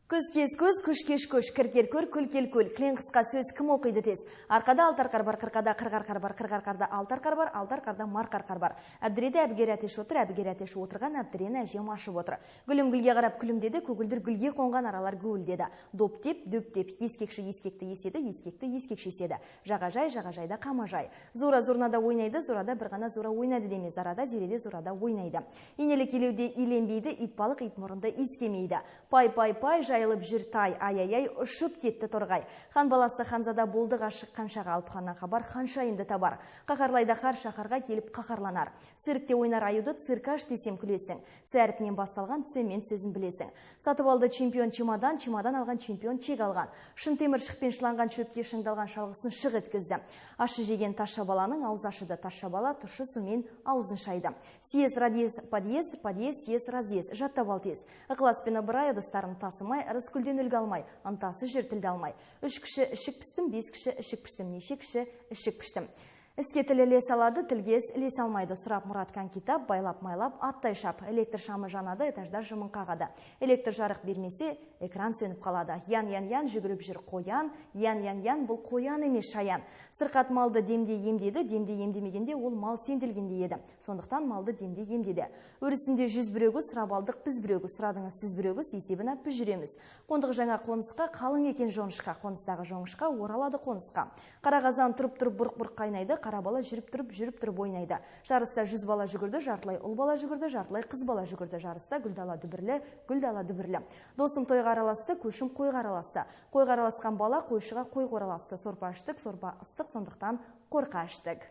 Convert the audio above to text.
Көз кез көз, күш кеш көш, кір көр, күл кел көл. Кілең қысқа сөз кім оқиды тез? Арқада алтарқар бар, қырқада қырғарқар бар, қырғарқарда алтарқар бар, алтарқарда марқарқар бар. Әбдіреде әбігер әтеш отыр, әбігер әтеш отырған әбдірені әжем ашып отыр. Гүлім гүлге қарап күлімдеді, көгілдір гүлге қонған аралар гүлдеді. Доп-теп, дөп-теп, ескекші ескекті еседі, ескекті ескекші еседі. Жағажай, жағажайда қамажай. Зора зорнада ойнайды, зорада бір ғана зора ойнайды демес, арада зереде зорада ойнайды. Инелі келеуде иленбейді, итбалық итмұрынды искемейді. Пай, жайылып жүртай, ай-ай-ай, ұшып кетті торғай. Хан баласы ханзада болды ғашық қаншаға алып ханнан хабар ханшайымды табар. Қақарлайда қар шақарға келіп қақарланар. Циркте ойнар аюды циркаш десем күлесің. Ц әріпінен басталған цемент сөзін білесің. Сатып алды чемпион чемодан, чемодан алған чемпион чек алған. Шын темір шықпен шыланған шөпке шыңдалған шалғысын шық еткізді. Ашы жеген тасша баланың ауыз ашыды. Тасша бала тұшы сумен аузын шайды. Съезд, радиез, подъезд, подъезд, съезд, разъезд. Жаттап ал тез. Ықыласпен ыбырай ыдыстарын тасымай, рыскүлден үлгі алмай, ынтасы жертілді алмай. Үш кіші ішік піштім, бес кіші ішік піштім, неше кіші ішік піштім. Іске тілі лес алады, тілгес лес алмайды. Сұрап мұратқан китап, байлап-майлап, аттай шап. Электр шамы жанады, этаждар жымын қағады. Электр жарық бермесе, экран сөніп қалады. Ян-ян-ян жүгіріп жүр қоян, ян-ян-ян бұл қоян емес шаян. Сырқат малды демде емдеді, демде емдемегенде ол мал сенделгенде еді. Сондықтан малды демде емдеді. Өрісінде 100 бірегіз, сұрап алдық біз бірегіз, сұрадыңыз сіз бірегіз, есебін ап біз жүреміз. Қондық жаңа қонысқа, қалың екен жоңышқа, қоныстағы жоңышқа оралады қонысқа. Қарағазан тұрып-тұрып бұрқ-бұрқ қайнайды, қара бала жүріп тұрып ойнайды. Жарыста 100 бала жүгірді, жартылай ұл бала жүгірді, жартылай қыз бала жүгірді. Жарыста гүлдала дүбірлі. Досым тойға араласты, көшім қойға араласты. Қойға араласқан бала қойшыға қой қораласты. Сорпа аштық, сорпа ыстық, сондықтан қорқа аштық.